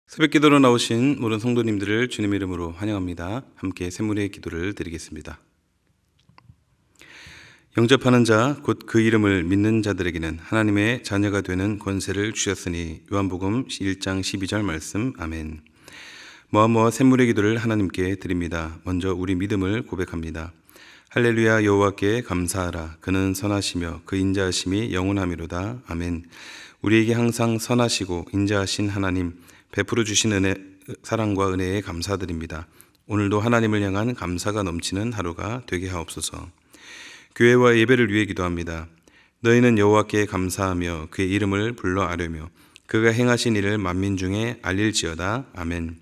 새벽 기도로 나오신 모든 성도님들을 주님 이름으로 환영합니다. 함께 샘물의 기도를 드리겠습니다. 영접하는 자, 곧 그 이름을 믿는 자들에게는 하나님의 자녀가 되는 권세를 주셨으니 요한복음 1장 12절 말씀. 아멘. 모아모아 샘물의 기도를 하나님께 드립니다. 먼저 우리 믿음을 고백합니다. 할렐루야. 여호와께 감사하라. 그는 선하시며 그 인자하심이 영원하미로다. 아멘. 우리에게 항상 선하시고 인자하신 하나님, 베풀어 주신 은혜, 사랑과 은혜에 감사드립니다. 오늘도 하나님을 향한 감사가 넘치는 하루가 되게 하옵소서. 교회와 예배를 위해 기도합니다. 너희는 여호와께 감사하며 그의 이름을 불러 아뢰며 그가 행하신 일을 만민 중에 알릴지어다. 아멘.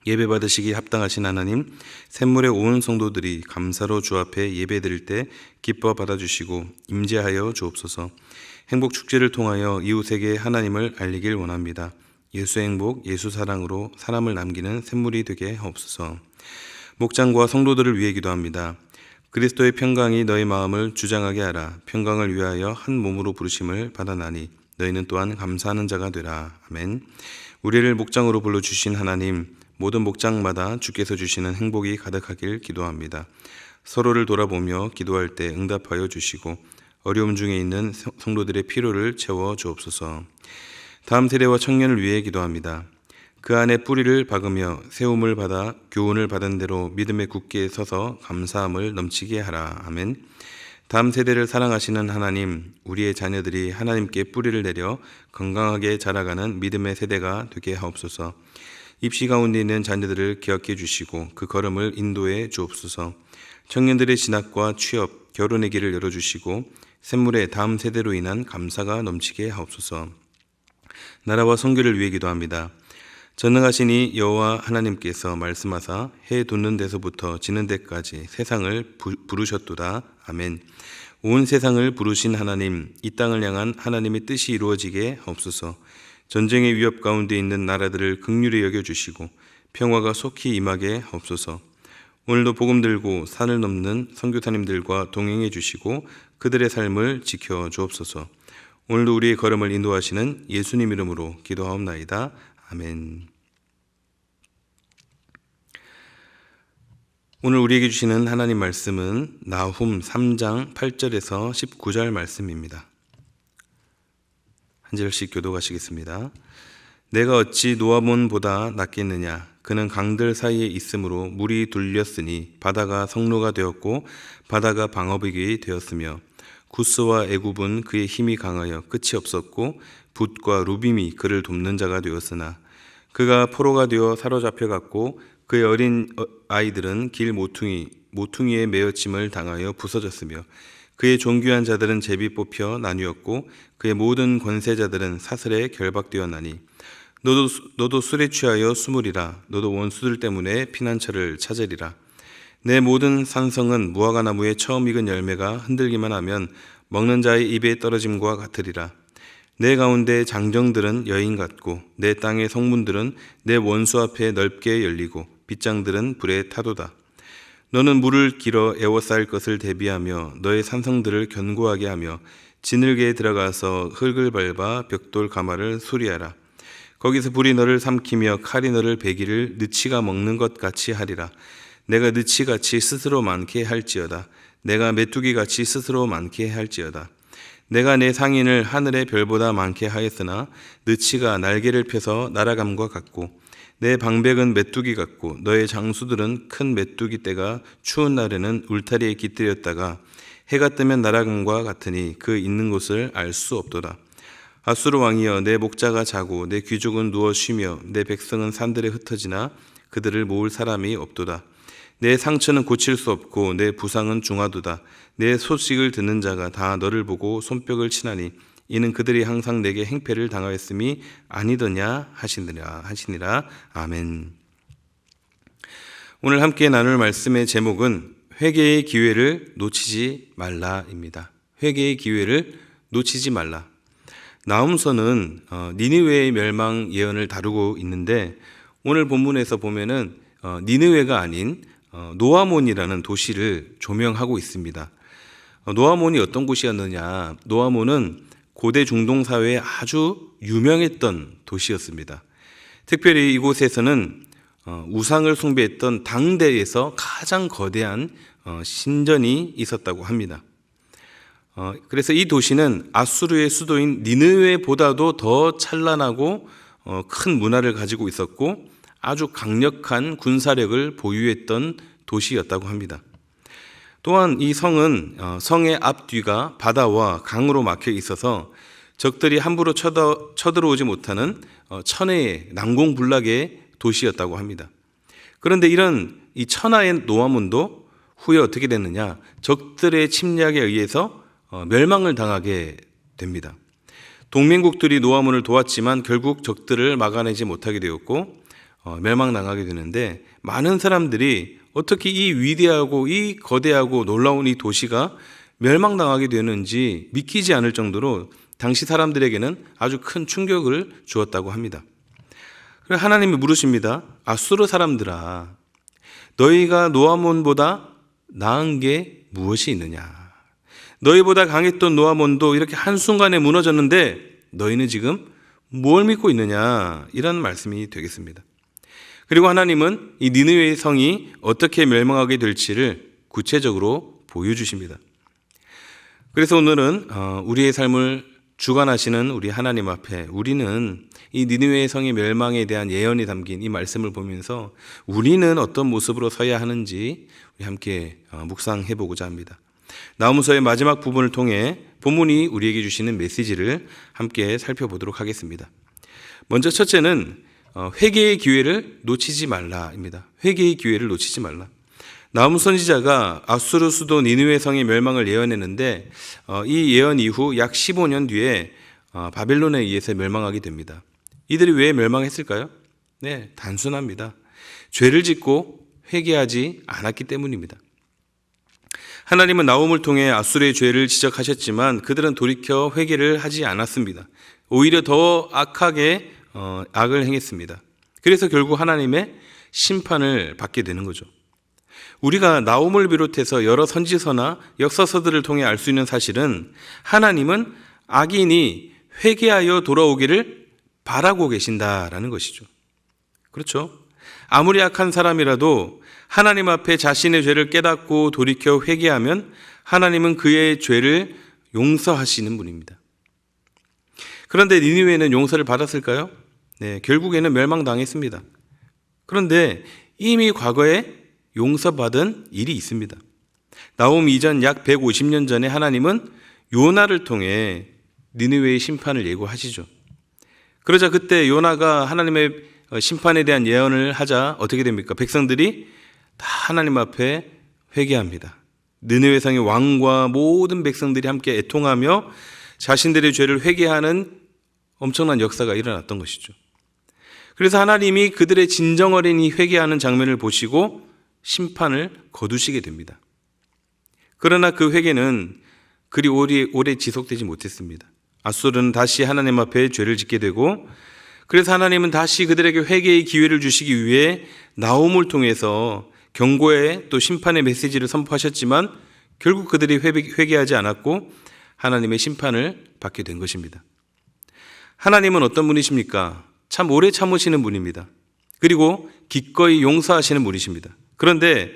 예배 받으시기 합당하신 하나님, 샘물의 온 성도들이 감사로 주 앞에 예배 드릴 때 기뻐 받아주시고 임재하여 주옵소서. 행복 축제를 통하여 이웃에게 하나님을 알리길 원합니다. 예수 행복, 예수 사랑으로 사람을 남기는 샘물이 되게 하옵소서. 목장과 성도들을 위해 기도합니다. 그리스도의 평강이 너희 마음을 주장하게 하라. 평강을 위하여 한 몸으로 부르심을 받아나니 너희는 또한 감사하는 자가 되라. 아멘. 우리를 목장으로 불러주신 하나님, 모든 목장마다 주께서 주시는 행복이 가득하길 기도합니다. 서로를 돌아보며 기도할 때 응답하여 주시고 어려움 중에 있는 성도들의 필요를 채워 주옵소서. 다음 세대와 청년을 위해 기도합니다. 그 안에 뿌리를 박으며 세움을 받아 교훈을 받은 대로 믿음에 굳게 서서 감사함을 넘치게 하라. 아멘. 다음 세대를 사랑하시는 하나님, 우리의 자녀들이 하나님께 뿌리를 내려 건강하게 자라가는 믿음의 세대가 되게 하옵소서. 입시 가운데 있는 자녀들을 기억해 주시고 그 걸음을 인도해 주옵소서. 청년들의 진학과 취업, 결혼의 길을 열어주시고 샘물의 다음 세대로 인한 감사가 넘치게 하옵소서. 나라와 선교를 위해 기도합니다. 전능하시니 여호와 하나님께서 말씀하사 해 돋는 데서부터 지는 데까지 세상을 부르셨도다. 아멘. 온 세상을 부르신 하나님, 이 땅을 향한 하나님의 뜻이 이루어지게 하옵소서. 전쟁의 위협 가운데 있는 나라들을 긍휼히 여겨주시고 평화가 속히 임하게 하옵소서. 오늘도 복음 들고 산을 넘는 선교사님들과 동행해 주시고 그들의 삶을 지켜 주옵소서. 오늘도 우리의 걸음을 인도하시는 예수님 이름으로 기도하옵나이다. 아멘. 오늘 우리에게 주시는 하나님 말씀은 나훔 3장 8절에서 19절 말씀입니다. 한 절씩 교독하시겠습니다. 내가 어찌 노아몬보다 낫겠느냐? 그는 강들 사이에 있으므로 물이 둘렸으니 바다가 성로가 되었고 바다가 방어벽이 되었으며 구스와 애굽은 그의 힘이 강하여 끝이 없었고 붓과 루빔이 그를 돕는 자가 되었으나 그가 포로가 되어 사로잡혀갔고 그의 어린 아이들은 길 모퉁이에 매어침을 당하여 부서졌으며 그의 존귀한 자들은 제비 뽑혀 나뉘었고 그의 모든 권세자들은 사슬에 결박되었나니 너도 술에 취하여 숨으리라. 너도 원수들 때문에 피난처를 찾으리라. 내 모든 산성은 무화과나무에 처음 익은 열매가 흔들기만 하면 먹는 자의 입에 떨어짐과 같으리라. 내 가운데 장정들은 여인 같고 내 땅의 성문들은 내 원수 앞에 넓게 열리고 빗장들은 불에 타도다. 너는 물을 길어 에워싸일 것을 대비하며 너의 산성들을 견고하게 하며 진흙에 들어가서 흙을 밟아 벽돌 가마를 수리하라. 거기서 불이 너를 삼키며 칼이 너를 베기를 느치가 먹는 것 같이 하리라. 내가 느치같이 스스로 많게 할지어다. 내가 메뚜기같이 스스로 많게 할지어다. 내가 내 상인을 하늘의 별보다 많게 하였으나 느치가 날개를 펴서 날아감과 같고 내 방백은 메뚜기 같고 너의 장수들은 큰 메뚜기 떼가 추운 날에는 울타리에 깃들였다가 해가 뜨면 날아감과 같으니 그 있는 곳을 알 수 없도다. 아수르 왕이여, 내 목자가 자고 내 귀족은 누워 쉬며 내 백성은 산들에 흩어지나 그들을 모을 사람이 없도다. 내 상처는 고칠 수 없고 내 부상은 중하도다. 내 소식을 듣는 자가 다 너를 보고 손뼉을 치나니 이는 그들이 항상 내게 행패를 당하였음이 아니더냐 하시니라. 아멘. 오늘 함께 나눌 말씀의 제목은 회개의 기회를 놓치지 말라입니다. 회개의 기회를 놓치지 말라. 나훔서는 니느웨의 멸망 예언을 다루고 있는데 오늘 본문에서 보면은 니느웨가 아닌 노아몬이라는 도시를 조명하고 있습니다. 노아몬이 어떤 곳이었느냐? 노아몬은 고대 중동 사회에 아주 유명했던 도시였습니다. 특별히 이곳에서는 우상을 숭배했던 당대에서 가장 거대한 신전이 있었다고 합니다. 그래서 이 도시는 아수르의 수도인 니느웨보다도 더 찬란하고 큰 문화를 가지고 있었고 아주 강력한 군사력을 보유했던 도시였다고 합니다. 또한 이 성은 성의 앞뒤가 바다와 강으로 막혀 있어서 적들이 함부로 쳐들어오지 못하는 천혜의 난공불락의 도시였다고 합니다. 그런데 이런 이 천하의 노아문도 후에 어떻게 됐느냐? 적들의 침략에 의해서 멸망을 당하게 됩니다. 동맹국들이 노아문을 도왔지만 결국 적들을 막아내지 못하게 되었고 멸망당하게 되는데, 많은 사람들이 어떻게 이 위대하고 이 거대하고 놀라운 이 도시가 멸망당하게 되는지 믿기지 않을 정도로 당시 사람들에게는 아주 큰 충격을 주었다고 합니다. 그래서 하나님이 물으십니다. 아수르 사람들아, 너희가 노아몬보다 나은 게 무엇이 있느냐? 너희보다 강했던 노아몬도 이렇게 한순간에 무너졌는데 너희는 지금 뭘 믿고 있느냐? 이런 말씀이 되겠습니다. 그리고 하나님은 이 니느웨의 성이 어떻게 멸망하게 될지를 구체적으로 보여주십니다. 그래서 오늘은 우리의 삶을 주관하시는 우리 하나님 앞에 우리는 이 니느웨의 성의 멸망에 대한 예언이 담긴 이 말씀을 보면서 우리는 어떤 모습으로 서야 하는지 우리 함께 묵상해 보고자 합니다. 나훔서의 마지막 부분을 통해 본문이 우리에게 주시는 메시지를 함께 살펴보도록 하겠습니다. 먼저 첫째는 회개의 기회를 놓치지 말라입니다. 회개의 기회를 놓치지 말라. 나훔 선지자가 아수르 수도 니느웨 성의 멸망을 예언했는데 이 예언 이후 약 15년 뒤에 바벨론에 의해서 멸망하게 됩니다. 이들이 왜 멸망했을까요? 네, 단순합니다. 죄를 짓고 회개하지 않았기 때문입니다. 하나님은 나훔을 통해 아수르의 죄를 지적하셨지만 그들은 돌이켜 회개를 하지 않았습니다. 오히려 더 악하게 악을 행했습니다. 그래서 결국 하나님의 심판을 받게 되는 거죠. 우리가 나훔을 비롯해서 여러 선지서나 역사서들을 통해 알 수 있는 사실은 하나님은 악인이 회개하여 돌아오기를 바라고 계신다라는 것이죠. 그렇죠? 아무리 악한 사람이라도 하나님 앞에 자신의 죄를 깨닫고 돌이켜 회개하면 하나님은 그의 죄를 용서하시는 분입니다. 그런데 니느웨는 용서를 받았을까요? 네, 결국에는 멸망당했습니다. 그런데 이미 과거에 용서받은 일이 있습니다. 나훔 이전 약 150년 전에 하나님은 요나를 통해 니느웨의 심판을 예고하시죠. 그러자 그때 요나가 하나님의 심판에 대한 예언을 하자 어떻게 됩니까? 백성들이 다 하나님 앞에 회개합니다. 니느웨 성의 왕과 모든 백성들이 함께 애통하며 자신들의 죄를 회개하는 엄청난 역사가 일어났던 것이죠. 그래서 하나님이 그들의 진정 어린 이 회개하는 장면을 보시고 심판을 거두시게 됩니다. 그러나 그 회개는 그리 오래 지속되지 못했습니다. 아수르는 다시 하나님 앞에 죄를 짓게 되고, 그래서 하나님은 다시 그들에게 회개의 기회를 주시기 위해 나훔을 통해서 경고의 또 심판의 메시지를 선포하셨지만 결국 그들이 회개하지 않았고 하나님의 심판을 받게 된 것입니다. 하나님은 어떤 분이십니까? 참 오래 참으시는 분입니다. 그리고 기꺼이 용서하시는 분이십니다. 그런데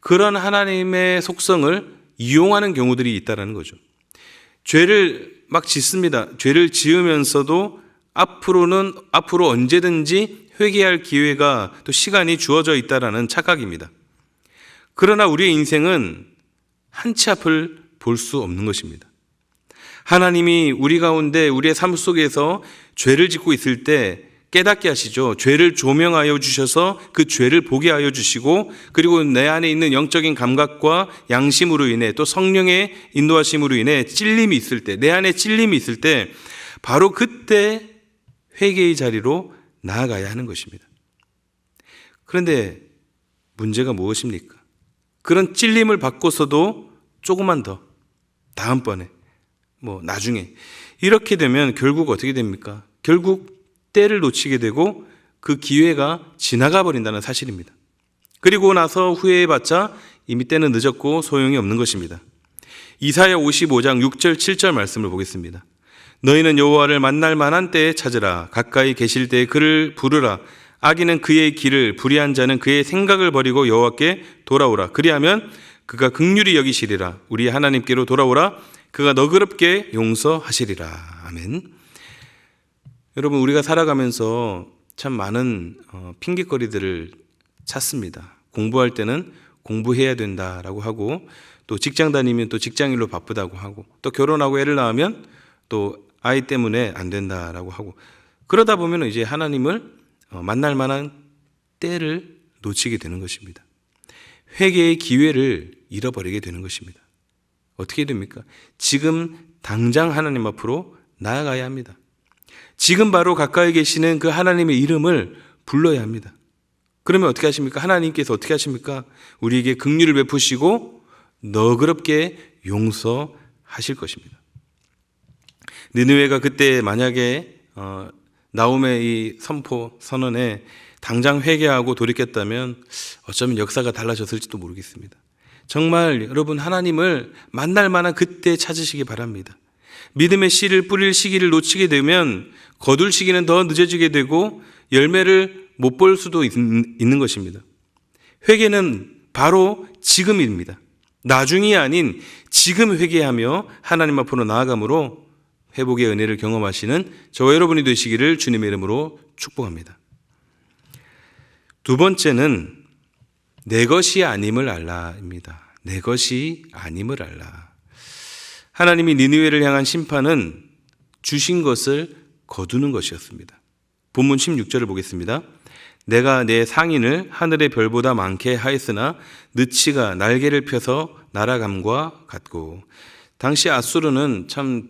그런 하나님의 속성을 이용하는 경우들이 있다는 거죠. 죄를 막 짓습니다. 죄를 지으면서도 앞으로 언제든지 회개할 기회가 또 시간이 주어져 있다라는 착각입니다. 그러나 우리의 인생은 한 치 앞을 볼 수 없는 것입니다. 하나님이 우리 가운데 우리의 삶 속에서 죄를 짓고 있을 때 깨닫게 하시죠. 죄를 조명하여 주셔서 그 죄를 보게 하여 주시고, 그리고 내 안에 있는 영적인 감각과 양심으로 인해 또 성령의 인도하심으로 인해 찔림이 있을 때, 내 안에 찔림이 있을 때 바로 그때 회개의 자리로 나아가야 하는 것입니다. 그런데 문제가 무엇입니까? 그런 찔림을 받고서도 조금만 더, 다음번에, 나중에 이렇게 되면 결국 어떻게 됩니까? 결국 때를 놓치게 되고 그 기회가 지나가 버린다는 사실입니다. 그리고 나서 후회해봤자 이미 때는 늦었고 소용이 없는 것입니다. 이사야 55장 6절 7절 말씀을 보겠습니다. 너희는 여호와를 만날 만한 때에 찾으라. 가까이 계실 때에 그를 부르라. 악인은 그의 길을, 불의한 자는 그의 생각을 버리고 여호와께 돌아오라. 그리하면 그가 긍휼히 여기시리라. 우리 하나님께로 돌아오라. 그가 너그럽게 용서하시리라. 아멘. 여러분, 우리가 살아가면서 참 많은 핑계거리들을 찾습니다. 공부할 때는 공부해야 된다라고 하고, 또 직장 다니면 또 직장일로 바쁘다고 하고, 또 결혼하고 애를 낳으면 또 아이 때문에 안 된다라고 하고, 그러다 보면 이제 하나님을 만날 만한 때를 놓치게 되는 것입니다. 회개의 기회를 잃어버리게 되는 것입니다. 어떻게 됩니까? 지금 당장 하나님 앞으로 나아가야 합니다. 지금 바로 가까이 계시는 그 하나님의 이름을 불러야 합니다. 그러면 어떻게 하십니까? 하나님께서 어떻게 하십니까? 우리에게 긍휼을 베푸시고 너그럽게 용서하실 것입니다. 니느웨가 그때 만약에 나홈의 이 선언에 당장 회개하고 돌이켰다면 어쩌면 역사가 달라졌을지도 모르겠습니다. 정말 여러분, 하나님을 만날 만한 그때 찾으시기 바랍니다. 믿음의 씨를 뿌릴 시기를 놓치게 되면 거둘 시기는 더 늦어지게 되고 열매를 못 볼 수도 있는 것입니다. 회개는 바로 지금입니다. 나중이 아닌 지금 회개하며 하나님 앞으로 나아감으로 회복의 은혜를 경험하시는 저와 여러분이 되시기를 주님의 이름으로 축복합니다. 두 번째는 내 것이 아님을 알라입니다. 내 것이 아님을 알라. 하나님이 니느웨를 향한 심판은 주신 것을 거두는 것이었습니다. 본문 16절을 보겠습니다. 내가 내 상인을 하늘의 별보다 많게 하였으나 느치가 날개를 펴서 날아감과 같고. 당시 아수르는 참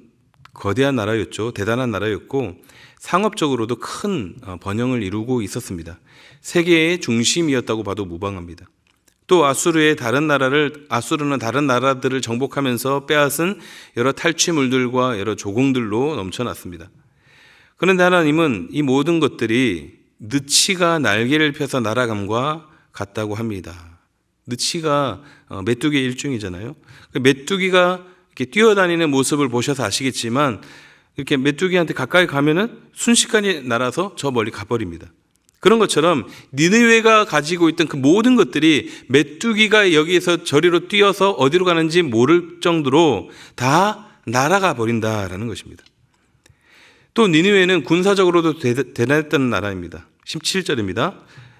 거대한 나라였죠. 대단한 나라였고 상업적으로도 큰 번영을 이루고 있었습니다. 세계의 중심이었다고 봐도 무방합니다. 또 아수르는 다른 나라들을 정복하면서 빼앗은 여러 탈취물들과 여러 조공들로 넘쳐났습니다. 그런데 하나님은 이 모든 것들이 느치가 날개를 펴서 날아감과 같다고 합니다. 느치가 메뚜기의 일종이잖아요. 메뚜기가 이렇게 뛰어다니는 모습을 보셔서 아시겠지만 이렇게 메뚜기한테 가까이 가면은 순식간에 날아서 저 멀리 가버립니다. 그런 것처럼 니느웨가 가지고 있던 그 모든 것들이 메뚜기가 여기에서 저리로 뛰어서 어디로 가는지 모를 정도로 다 날아가 버린다라는 것입니다. 또 니느웨는 군사적으로도 대단했던 나라입니다. 17절입니다.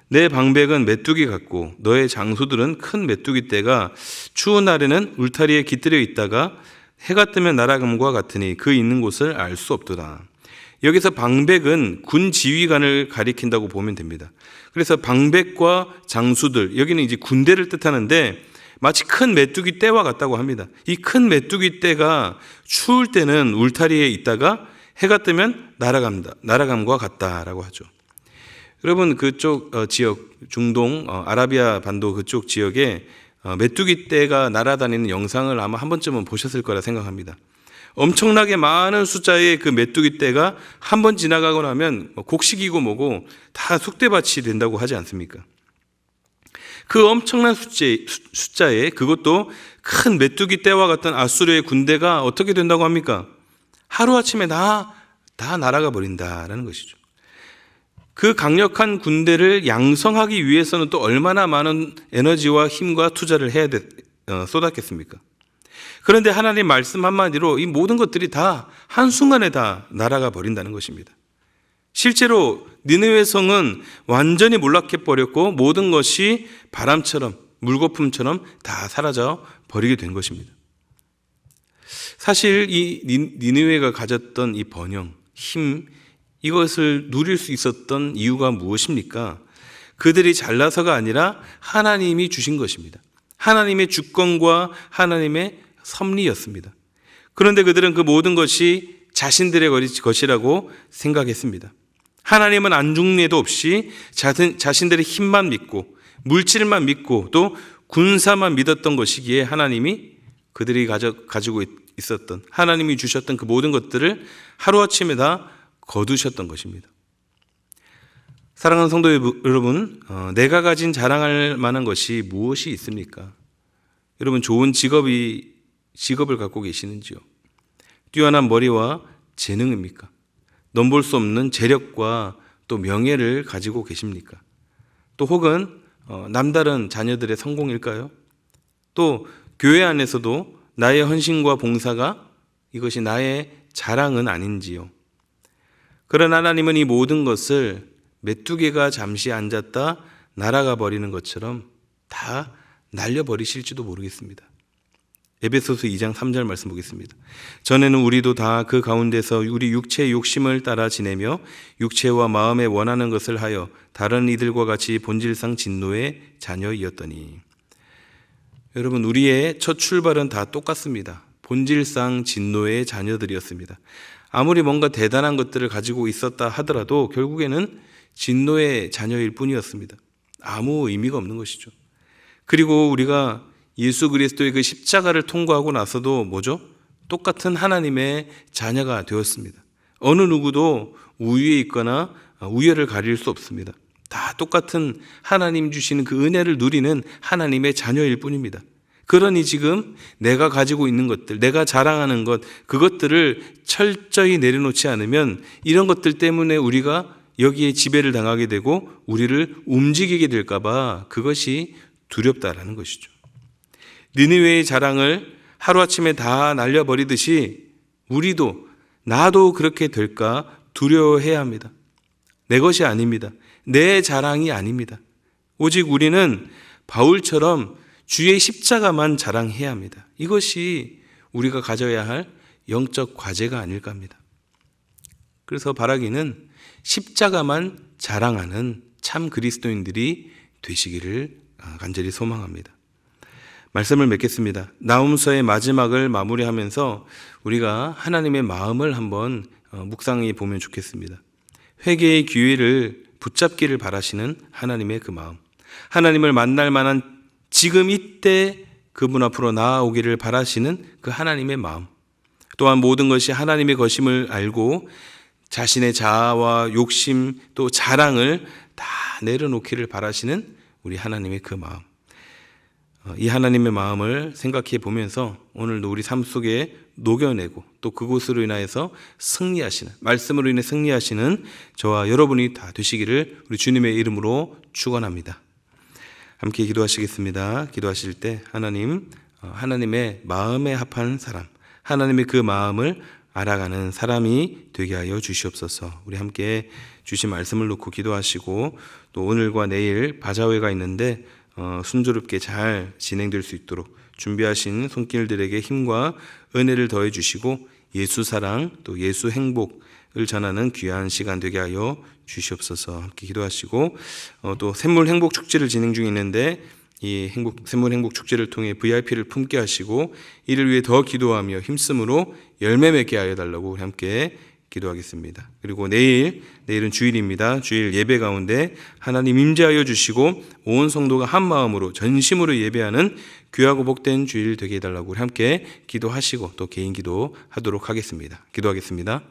내 방백은 메뚜기 같고 너의 장수들은 큰 메뚜기 떼가 추운 날에는 울타리에 깃들여 있다가 해가 뜨면 날아감과 같으니 그 있는 곳을 알 수 없도다. 여기서 방백은 군 지휘관을 가리킨다고 보면 됩니다. 그래서 방백과 장수들, 여기는 이제 군대를 뜻하는데 마치 큰 메뚜기 떼와 같다고 합니다. 이 큰 메뚜기 떼가 추울 때는 울타리에 있다가 해가 뜨면 날아감과 같다라고 하죠. 여러분, 그쪽 지역, 중동, 아라비아 반도 그쪽 지역에 메뚜기 떼가 날아다니는 영상을 아마 한 번쯤은 보셨을 거라 생각합니다. 엄청나게 많은 숫자의 그 메뚜기 떼가 한 번 지나가고 나면 곡식이고 뭐고 다 쑥대밭이 된다고 하지 않습니까? 그 엄청난 숫자에 그것도 큰 메뚜기 떼와 같은 아수르의 군대가 어떻게 된다고 합니까? 하루아침에 다 날아가 버린다라는 것이죠. 그 강력한 군대를 양성하기 위해서는 또 얼마나 많은 에너지와 힘과 투자를 쏟았겠습니까? 그런데 하나님 말씀 한마디로 이 모든 것들이 다 한순간에 다 날아가 버린다는 것입니다. 실제로 니느웨 성은 완전히 몰락해버렸고 모든 것이 바람처럼 물거품처럼 다 사라져 버리게 된 것입니다. 사실 이 니느웨가 가졌던 이 번영, 힘, 이것을 누릴 수 있었던 이유가 무엇입니까? 그들이 잘나서가 아니라 하나님이 주신 것입니다. 하나님의 주권과 하나님의 섭리였습니다. 그런데 그들은 그 모든 것이 자신들의 것이라고 생각했습니다. 하나님은 안중에도 없이 자신들의 힘만 믿고 물질만 믿고 또 군사만 믿었던 것이기에 하나님이 그들이 가지고 있었던, 하나님이 주셨던 그 모든 것들을 하루아침에 다 거두셨던 것입니다. 사랑하는 성도 여러분, 내가 가진 자랑할 만한 것이 무엇이 있습니까? 여러분, 좋은 직업을 갖고 계시는지요? 뛰어난 머리와 재능입니까? 넘볼 수 없는 재력과 또 명예를 가지고 계십니까? 또 혹은 남다른 자녀들의 성공일까요? 또 교회 안에서도 나의 헌신과 봉사가 이것이 나의 자랑은 아닌지요? 그러나 하나님은 이 모든 것을 메뚜기가 잠시 앉았다 날아가 버리는 것처럼 다 날려버리실지도 모르겠습니다. 에베소서 2장 3절 말씀 보겠습니다. 전에는 우리도 다 그 가운데서 우리 육체의 욕심을 따라 지내며 육체와 마음에 원하는 것을 하여 다른 이들과 같이 본질상 진노의 자녀이었더니. 여러분, 우리의 첫 출발은 다 똑같습니다. 본질상 진노의 자녀들이었습니다. 아무리 뭔가 대단한 것들을 가지고 있었다 하더라도 결국에는 진노의 자녀일 뿐이었습니다. 아무 의미가 없는 것이죠. 그리고 우리가 예수 그리스도의 그 십자가를 통과하고 나서도 뭐죠? 똑같은 하나님의 자녀가 되었습니다. 어느 누구도 우위에 있거나 우열을 가릴 수 없습니다. 다 똑같은 하나님 주시는 그 은혜를 누리는 하나님의 자녀일 뿐입니다. 그러니 지금 내가 가지고 있는 것들, 내가 자랑하는 것, 그것들을 철저히 내려놓지 않으면 이런 것들 때문에 우리가 여기에 지배를 당하게 되고 우리를 움직이게 될까 봐 그것이 두렵다라는 것이죠. 니느웨의 자랑을 하루아침에 다 날려버리듯이 우리도 나도 그렇게 될까 두려워해야 합니다. 내 것이 아닙니다. 내 자랑이 아닙니다. 오직 우리는 바울처럼 주의 십자가만 자랑해야 합니다. 이것이 우리가 가져야 할 영적 과제가 아닐까 합니다. 그래서 바라기는 십자가만 자랑하는 참 그리스도인들이 되시기를 간절히 소망합니다. 말씀을 맺겠습니다. 나훔서의 마지막을 마무리하면서 우리가 하나님의 마음을 한번 묵상해 보면 좋겠습니다. 회개의 기회를 붙잡기를 바라시는 하나님의 그 마음, 하나님을 만날 만한 지금 이때 그분 앞으로 나아오기를 바라시는 그 하나님의 마음, 또한 모든 것이 하나님의 것임을 알고 자신의 자아와 욕심 또 자랑을 다 내려놓기를 바라시는 우리 하나님의 그 마음, 이 하나님의 마음을 생각해 보면서 오늘도 우리 삶 속에 녹여내고 또 그곳으로 인하여서 승리하시는, 말씀으로 인해 승리하시는 저와 여러분이 다 되시기를 우리 주님의 이름으로 축원합니다. 함께 기도하시겠습니다. 기도하실 때 하나님의 마음에 합한 사람, 하나님의 그 마음을 알아가는 사람이 되게 하여 주시옵소서. 우리 함께 주신 말씀을 놓고 기도하시고 또 오늘과 내일 바자회가 있는데 순조롭게 잘 진행될 수 있도록 준비하신 손길들에게 힘과 은혜를 더해 주시고 예수 사랑 또 예수 행복을 전하는 귀한 시간 되게 하여 주시옵소서. 함께 기도하시고 또 샘물 행복 축제를 진행 중에 있는데 이 샘물 행복 축제를 통해 VIP를 품게 하시고 이를 위해 더 기도하며 힘쓰므로 열매 맺게 하여 달라고 우리 함께 기도하겠습니다. 그리고 내일은 주일입니다. 주일 예배 가운데 하나님 임재하여 주시고 온 성도가 한 마음으로 전심으로 예배하는 귀하고 복된 주일 되게 해달라고 우리 함께 기도하시고 또 개인 기도하도록 하겠습니다. 기도하겠습니다.